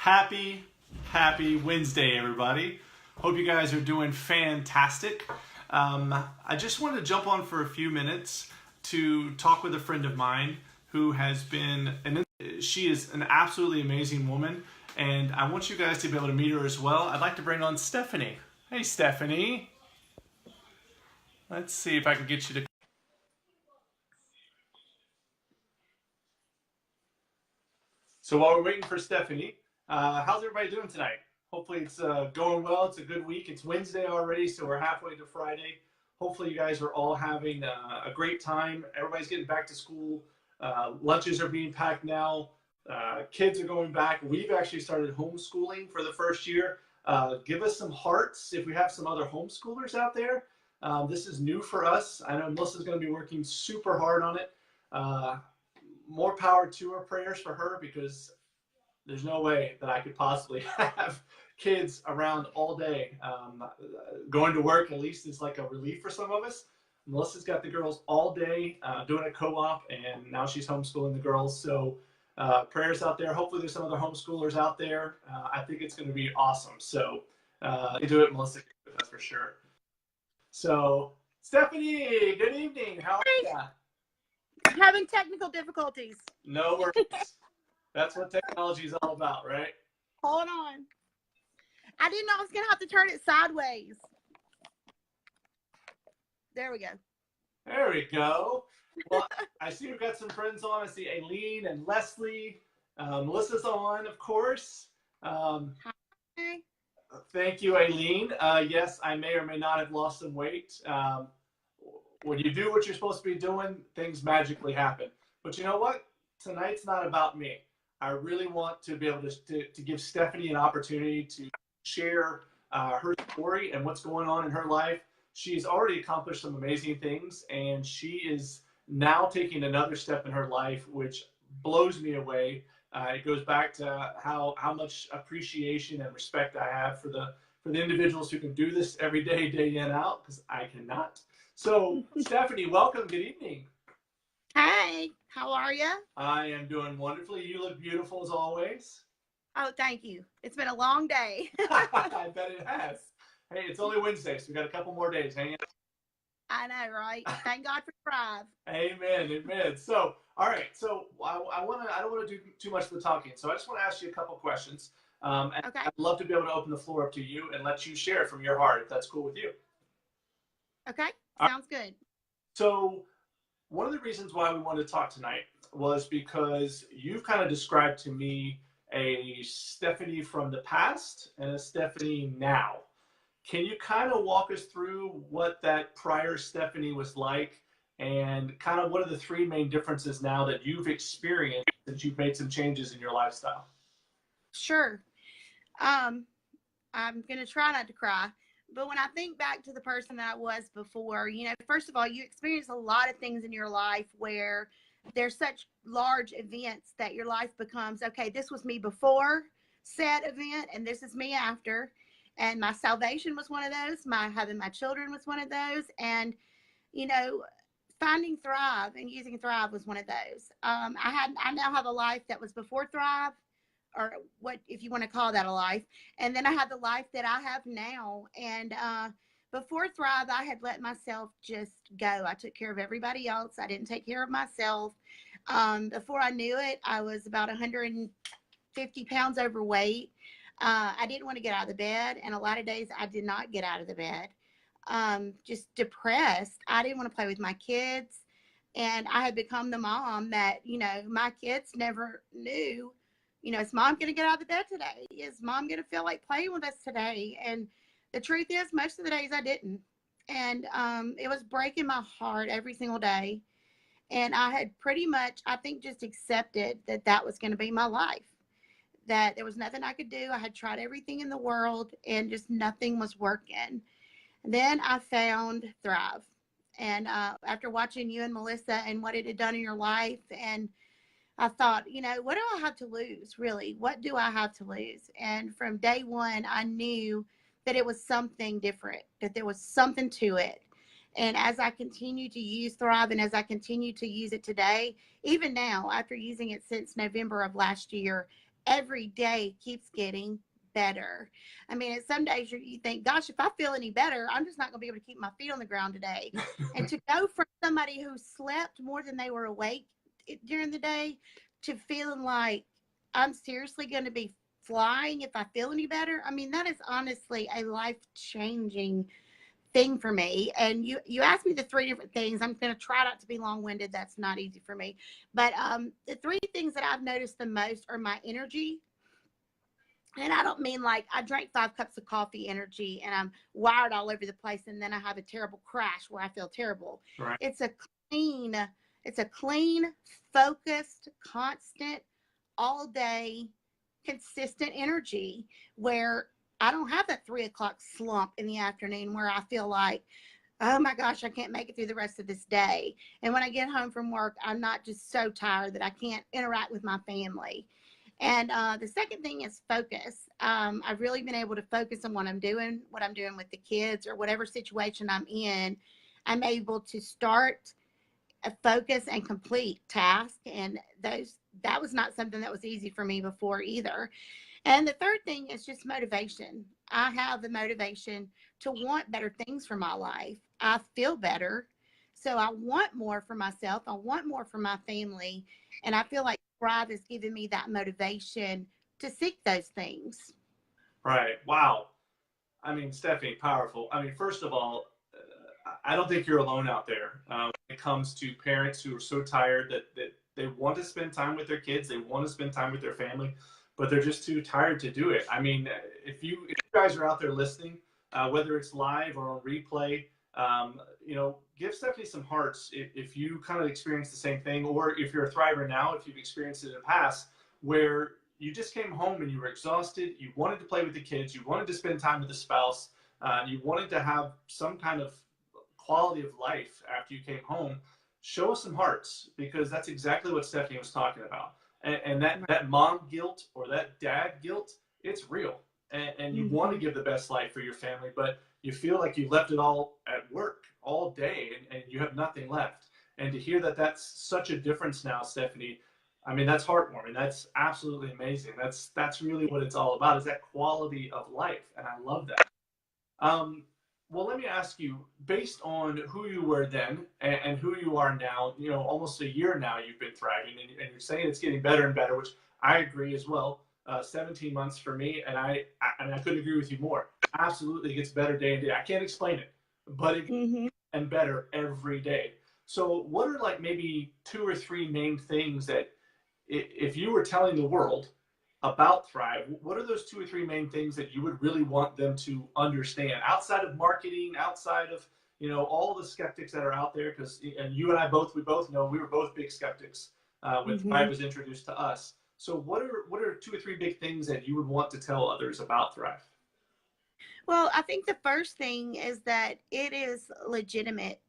Happy, happy Wednesday, everybody. Hope you guys are doing fantastic. I just wanted to jump on for a few minutes to talk with a friend of mine who has been, she is an absolutely amazing woman, and I want you guys to be able to meet her as well. I'd like to bring on Stephanie. Hey, Stephanie. Let's see if I can get you to. So while we're waiting for Stephanie, how's everybody doing tonight? Hopefully it's going well. It's a good week. It's Wednesday already, so we're halfway to Friday. Hopefully you guys are all having a great time. Everybody's getting back to school. Lunches are being packed now. Kids are going back. We've actually started homeschooling for the first year. Give us some hearts if we have some other homeschoolers out there. This is new for us. I know Melissa's going to be working super hard on it. More power to her, prayers for her, because there's no way that I could possibly have kids around all day. Going to work at least is like a relief for some of us. Melissa's got the girls all day doing a co-op, and now she's homeschooling the girls. So prayers out there. Hopefully there's some other homeschoolers out there. I think it's going to be awesome. So you do it, Melissa, that's for sure. So Stephanie, good evening. How are you? Having technical difficulties. No worries. That's what technology is all about, right? Hold on. I didn't know I was going to have to turn it sideways. There we go. There we go. Well, I see we've got some friends on. I see Aileen and Leslie. Melissa's on, of course. Hi. Thank you, Aileen. Yes, I may or may not have lost some weight. When you do what you're supposed to be doing, things magically happen. But you know what? Tonight's not about me. I really want to be able to give Stephanie an opportunity to share her story and what's going on in her life. She's already accomplished some amazing things, and she is now taking another step in her life, which blows me away. It goes back to how much appreciation and respect I have for the individuals who can do this every day, day in, out, because I cannot. So, Stephanie, welcome. Good evening. Hey, how are you? I am doing wonderfully. You look beautiful as always. Oh, thank you. It's been a long day. I bet it has. Hey, it's only Wednesday, so we got a couple more days. Hang in. I know, right? Thank God for Thrive. Amen, amen. So, all right. So, I don't want to do too much of the talking. So, I just want to ask you a couple questions. And okay. I'd love to be able to open the floor up to you and let you share from your heart, if that's cool with you. Okay. Sounds good. So, one of the reasons why we wanted to talk tonight was because you've kind of described to me a Stephanie from the past and a Stephanie now. Can you kind of walk us through what that prior Stephanie was like, and kind of what are the three main differences now that you've experienced since you've made some changes in your lifestyle? Sure. I'm going to try not to cry. But when I think back to the person that I was before, first of all, you experience a lot of things in your life where there's such large events that your life becomes, okay, this was me before said event, and this is me after. And my salvation was one of those. Having my children was one of those. And, finding Thrive and using Thrive was one of those. I now have a life that was before Thrive, or what, if you want to call that a life. And then I had the life that I have now. And before Thrive, I had let myself just go. I took care of everybody else. I didn't take care of myself. Before I knew it, I was about 150 pounds overweight. I didn't want to get out of the bed. And a lot of days I did not get out of the bed. Just depressed. I didn't want to play with my kids. And I had become the mom that, my kids never knew. Is mom going to get out of the bed today? Is mom going to feel like playing with us today? And the truth is, most of the days I didn't. And it was breaking my heart every single day. And I had pretty much, I think, just accepted that that was going to be my life, that there was nothing I could do. I had tried everything in the world, and just nothing was working. And then I found Thrive. And after watching you and Melissa and what it had done in your life, and I thought, what do I have to lose, really? What do I have to lose? And from day one, I knew that it was something different, that there was something to it. And as I continue to use Thrive, and as I continue to use it today, even now, after using it since November of last year, every day keeps getting better. I mean, at some days you think, gosh, if I feel any better, I'm just not going to be able to keep my feet on the ground today. And to go from somebody who slept more than they were awake during the day to feeling like I'm seriously going to be flying if I feel any better. I mean, that is honestly a life changing thing for me. And you asked me the three different things. I'm going to try not to be long winded. That's not easy for me. But the three things that I've noticed the most are my energy. And I don't mean like I drank 5 cups of coffee energy and I'm wired all over the place and then I have a terrible crash where I feel terrible. Right. It's a clean, focused, constant, all day, consistent energy where I don't have that 3 o'clock slump in the afternoon where I feel like, oh my gosh, I can't make it through the rest of this day. And when I get home from work, I'm not just so tired that I can't interact with my family. And the second thing is focus. I've really been able to focus on what I'm doing with the kids or whatever situation I'm in. I'm able to start a focus and complete task. And that was not something that was easy for me before either. And the third thing is just motivation. I have the motivation to want better things for my life. I feel better. So I want more for myself. I want more for my family. And I feel like Thrive has given me that motivation to seek those things. Right. Wow. I mean, Stephanie, powerful. I mean, first of all, I don't think you're alone out there when it comes to parents who are so tired that they want to spend time with their kids, they want to spend time with their family, but they're just too tired to do it. I mean, if you guys are out there listening, whether it's live or on replay, give Stephanie some hearts if you kind of experience the same thing, or if you're a Thriver now, if you've experienced it in the past, where you just came home and you were exhausted, you wanted to play with the kids, you wanted to spend time with the spouse, you wanted to have some kind of quality of life after you came home. Show us some hearts, because that's exactly what Stephanie was talking about. And that mom guilt or that dad guilt, it's real. And you want to give the best life for your family, but you feel like you left it all at work all day and you have nothing left. And to hear that that's such a difference now, Stephanie, I mean, that's heartwarming. That's absolutely amazing. That's really what it's all about, is that quality of life. And I love that. Well, let me ask you, based on who you were then and who you are now, almost a year now you've been thriving, and you're saying it's getting better and better, which I agree as well. 17 months for me, and I couldn't agree with you more. Absolutely, it gets better day and day. I can't explain it, but it gets and better every day. So what are like maybe 2 or 3 main things that if you were telling the world about Thrive, what are those 2 or 3 main things that you would really want them to understand outside of marketing, outside of all the skeptics that are out there? Because and you and I we both know we were both big skeptics when Thrive was introduced to us. So what are 2 or 3 big things that you would want to tell others about Thrive? Well, I think the first thing is that it is legitimate.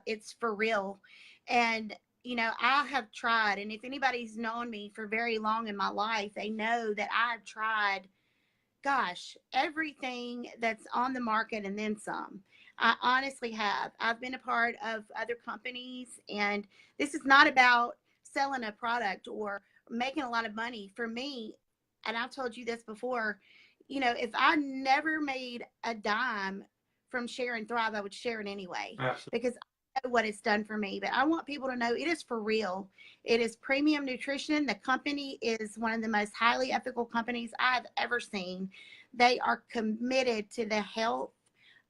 It's for real. And I have tried, and if anybody's known me for very long in my life, they know that I've tried, gosh, everything that's on the market and then some. I honestly have. I've been a part of other companies, and this is not about selling a product or making a lot of money. For me, and I've told you this before, if I never made a dime from sharing Thrive, I would share it anyway. Absolutely. Because what it's done for me. But I want people to know it is for real. It is premium nutrition. The company is one of the most highly ethical companies I've ever seen. They are committed to the health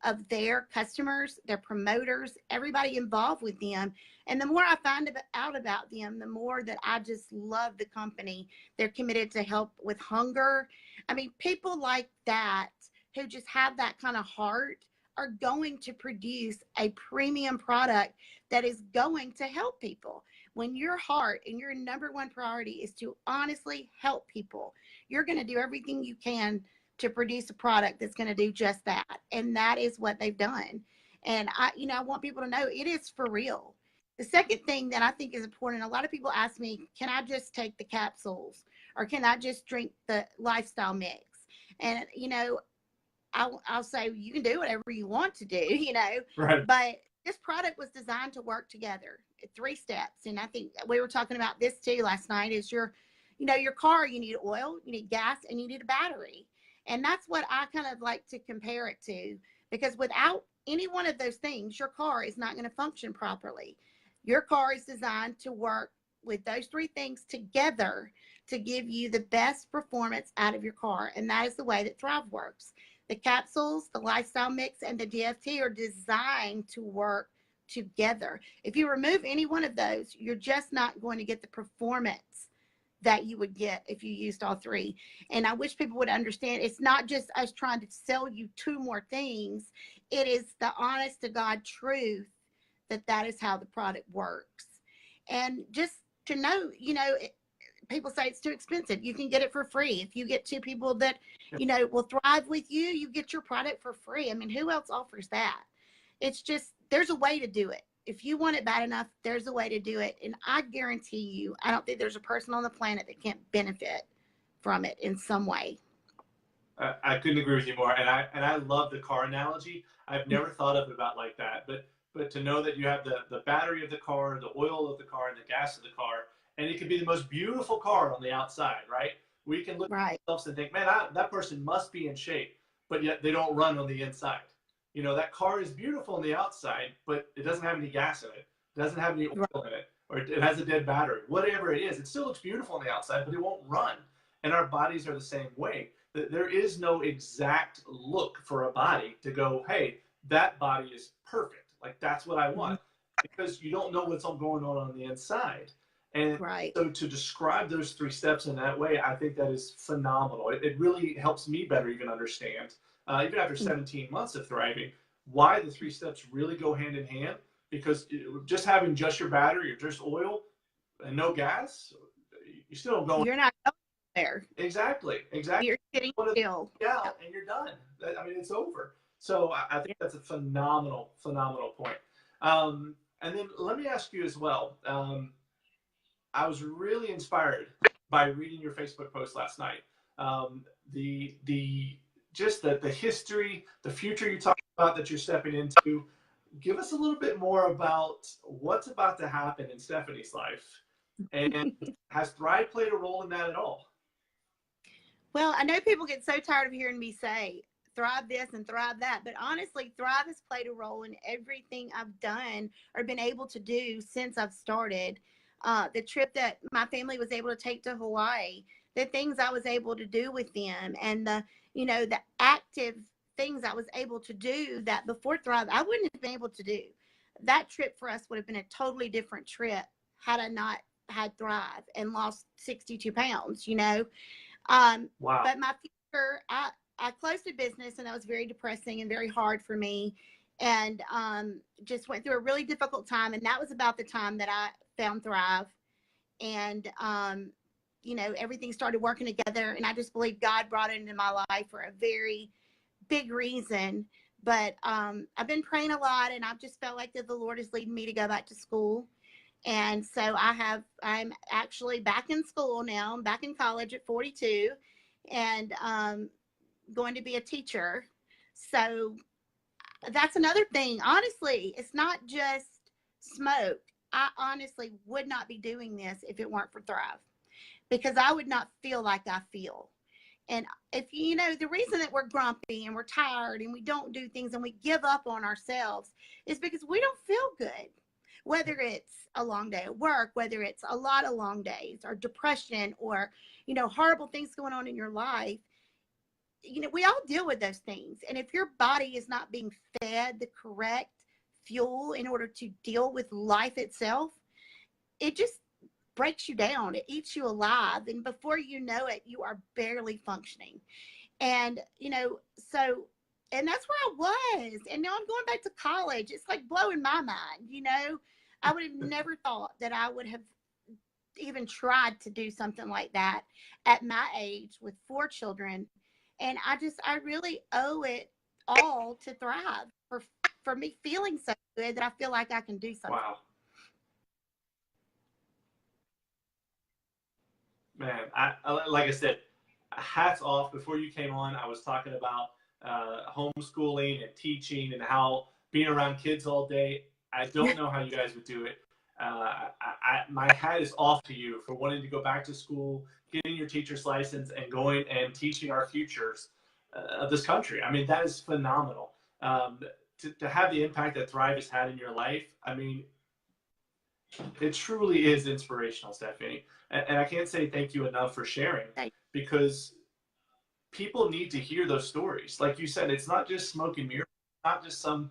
of their customers, their promoters, everybody involved with them. And the more I find out about them, the more that I just love the company. They're committed to help with hunger. I mean, people like that who just have that kind of heart are going to produce a premium product that is going to help people. When your heart and your number one priority is to honestly help people, you're going to do everything you can to produce a product that's going to do just that. And that is what they've done. And I want people to know it is for real. The second thing that I think is important, a lot of people ask me, can I just take the capsules or can I just drink the lifestyle mix? And, I'll say you can do whatever you want to do, Right. But this product was designed to work together. 3 steps. And I think we were talking about this too last night, is your car, you need oil, you need gas, and you need a battery. And that's what I kind of like to compare it to, because without any one of those things, your car is not going to function properly. Your car is designed to work with those three things together to give you the best performance out of your car. And that is the way that Thrive works. The capsules, the lifestyle mix, and the DFT are designed to work together. If you remove any one of those, you're just not going to get the performance that you would get if you used all three. And I wish people would understand, it's not just us trying to sell you two more things. It is the honest to God truth that that is how the product works. And just to know, people say it's too expensive. You can get it for free. If you get two people that, will thrive with you, you get your product for free. I mean, who else offers that? It's just, there's a way to do it. If you want it bad enough, there's a way to do it. And I guarantee you, I don't think there's a person on the planet that can't benefit from it in some way. I couldn't agree with you more. And I love the car analogy. I've never thought of it about like that. But to know that you have the battery of the car, the oil of the car, and the gas of the car, and it can be the most beautiful car on the outside, right? We can look at ourselves and think, man, that person must be in shape, but yet they don't run on the inside. That car is beautiful on the outside, but it doesn't have any gas in it. It doesn't have any oil in it, or it has a dead battery. Whatever it is, it still looks beautiful on the outside, but it won't run. And our bodies are the same way. There is no exact look for a body to go, hey, that body is perfect. Like, that's what I want. Because you don't know what's going on the inside. And so to describe those three steps in that way, I think that is phenomenal. It really helps me better even understand, even after 17 months of thriving, why the three steps really go hand in hand. Because just having just your battery or just oil and no gas, you still don't go. You're not going there. Exactly. You're sitting still. Yeah, and you're done. I mean, it's over. So I think that's a phenomenal point. And then let me ask you as well. I was really inspired by reading your Facebook post last night. The history, the future you talked about that you're stepping into. Give us a little bit more about what's about to happen in Stephanie's life, and has Thrive played a role in that at all? Well, I know people get so tired of hearing me say Thrive this and Thrive that, but honestly, Thrive has played a role in everything I've done or been able to do since I've started. The trip that my family was able to take to Hawaii, the things I was able to do with them, and the active things I was able to do that before Thrive, I wouldn't have been able to do. That trip for us would have been a totally different trip had I not had Thrive and lost 62 pounds, Wow. But my future, I closed a business, and that was very depressing and very hard for me, and just went through a really difficult time. And that was about the time that I found Thrive, and everything started working together. And I just believe God brought it into my life for a very big reason. But I've been praying a lot, and I've just felt like that the Lord is leading me to go back to school. And so I'm actually back in school now. I'm back in college at 42, and going to be a teacher. So that's another thing. Honestly, it's not just smoke. I honestly would not be doing this if it weren't for Thrive, because I would not feel like I feel. And if the reason that we're grumpy and we're tired and we don't do things and we give up on ourselves is because we don't feel good. Whether it's a long day at work, whether it's a lot of long days, or depression, or horrible things going on in your life, we all deal with those things. And if your body is not being fed the correct fuel in order to deal with life itself, it just breaks you down. It eats you alive. And before you know it, you are barely functioning. And, and that's where I was. And now I'm going back to college. It's like blowing my mind, I would have never thought that I would have even tried to do something like that at my age with 4 children. And I really owe it all to Thrive for me feeling so good that I feel like I can do something. Wow. Man, like I said, hats off. Before you came on, I was talking about homeschooling and teaching and how being around kids all day. I don't know how you guys would do it. my hat is off to you for wanting to go back to school, getting your teacher's license, and going and teaching our futures of this country. I mean, that is phenomenal. To have the impact that Thrive has had in your life, I mean, it truly is inspirational, Stephanie. And I can't say thank you enough for sharing, because people need to hear those stories. Like you said, it's not just smoke and mirrors, not just some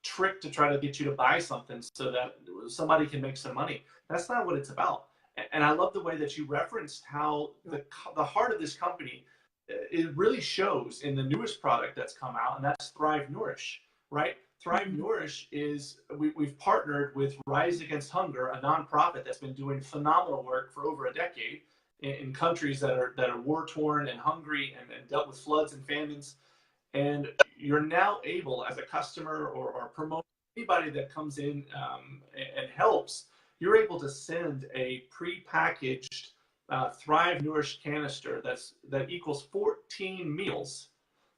trick to try to get you to buy something so that somebody can make some money. That's not what it's about. And I love the way that you referenced how the heart of this company, it really shows in the newest product that's come out, and that's Thrive Nourish, right? Thrive Nourish is, we've partnered with Rise Against Hunger, a nonprofit that's been doing phenomenal work for over a decade in countries that are war-torn and hungry and dealt with floods and famines. And you're now able, as a customer or promote anybody that comes in and helps, you're able to send a pre-packaged Thrive Nourish canister that equals 14 meals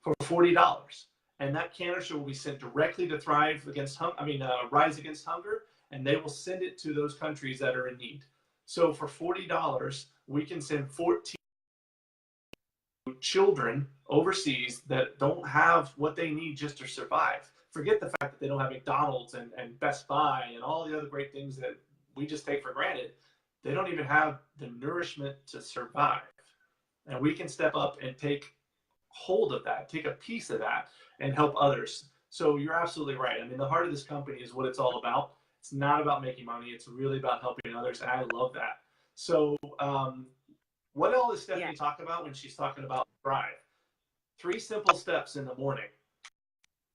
for $40. And that canister will be sent directly to Rise Against Hunger, and they will send it to those countries that are in need. So for $40, we can send 14 children overseas that don't have what they need just to survive. Forget the fact that they don't have McDonald's and Best Buy and all the other great things that we just take for granted. They don't even have the nourishment to survive. And we can step up and take hold of that, take a piece of that, and help others. So you're absolutely right. I mean, the heart of this company is what it's all about. It's not about making money. It's really about helping others. And I love that. So what all does Stephanie talk about when she's talking about Thrive? 3 simple steps in the morning.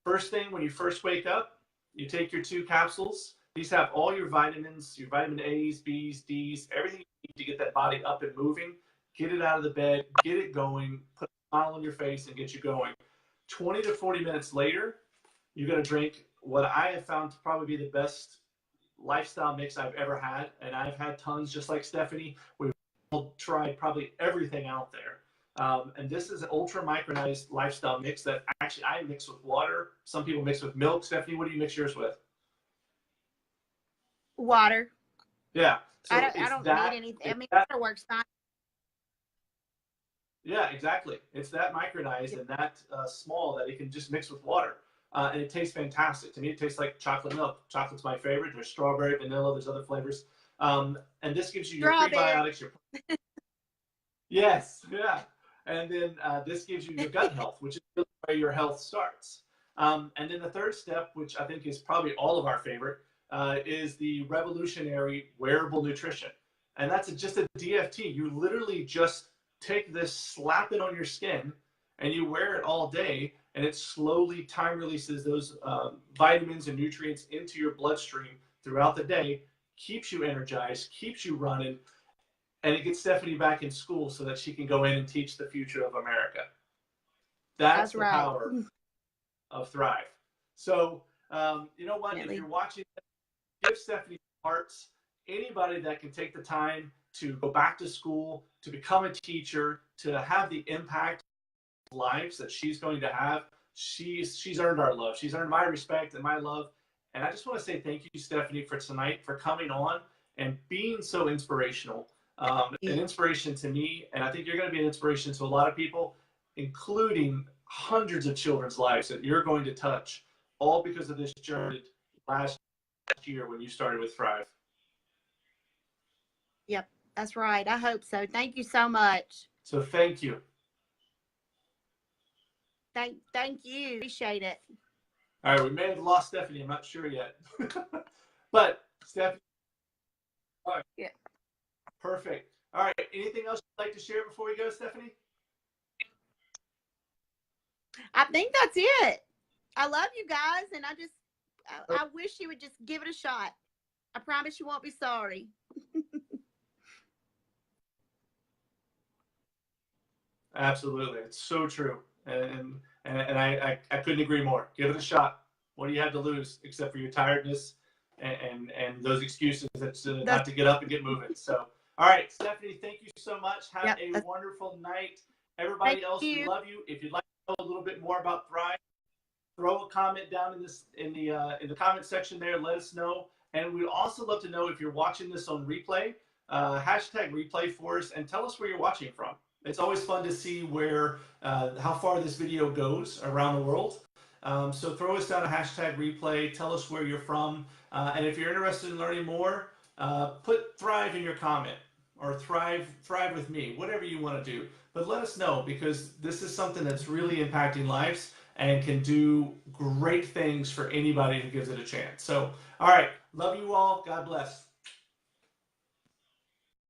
First thing, when you first wake up, you take your 2 capsules. These have all your vitamins, your vitamin A's, B's, D's, everything you need to get that body up and moving, get it out of the bed, get it going, put a smile on your face and get you going. 20 to 40 minutes later, you're going to drink what I have found to probably be the best lifestyle mix I've ever had. And I've had tons just like Stephanie. We've all tried probably everything out there. And this is an ultra micronized lifestyle mix that actually I mix with water. Some people mix with milk. Stephanie, what do you mix yours with? Water. Yeah. So I don't need anything. I mean, water works fine. Yeah, exactly. It's that micronized and that small that it can just mix with water. And it tastes fantastic. To me, it tastes like chocolate milk. Chocolate's my favorite. There's strawberry, vanilla, there's other flavors. And this gives you your prebiotics. Yes, yeah. And then this gives you your gut health, which is really where your health starts. And then the third step, which I think is probably all of our favorite, is the revolutionary wearable nutrition. And that's just a DFT. You literally just take this, slap it on your skin, and you wear it all day, and it slowly time releases those vitamins and nutrients into your bloodstream throughout the day, keeps you energized, keeps you running, and it gets Stephanie back in school so that she can go in and teach the future of America. That's the power of Thrive. So, you know what? If you're watching, give Stephanie hearts. Anybody that can take the time to go back to school, to become a teacher, to have the impact on lives that she's going to have, she's earned our love. She's earned my respect and my love. And I just want to say thank you, Stephanie, for tonight, for coming on and being so inspirational. An inspiration to me, and I think you're going to be an inspiration to a lot of people, including hundreds of children's lives that you're going to touch, all because of this journey last year when you started with Thrive. Yep, that's right. I hope so. Thank you so much. So thank you. Thank you. Appreciate it. All right, we may have lost Stephanie. I'm not sure yet. But Stephanie. All right. Yeah. Perfect. All right. Anything else you'd like to share before we go, Stephanie? I think that's it. I love you guys, and I wish you would just give it a shot. I promise you won't be sorry. Absolutely. It's so true. And I couldn't agree more. Give it a shot. What do you have to lose except for your tiredness and those excuses not to get up and get moving? So, all right, Stephanie, thank you so much. Have a wonderful night. Everybody else, we love you. If you'd like to know a little bit more about Thrive, throw a comment down in the comment section there. Let us know. And we'd also love to know if you're watching this on replay, hashtag replay for us and tell us where you're watching from. It's always fun to see where, how far this video goes around the world. So throw us down a hashtag replay, tell us where you're from, and if you're interested in learning more, put Thrive in your comment, or Thrive with me, whatever you want to do. But let us know, because this is something that's really impacting lives and can do great things for anybody who gives it a chance. So, all right, love you all. God bless.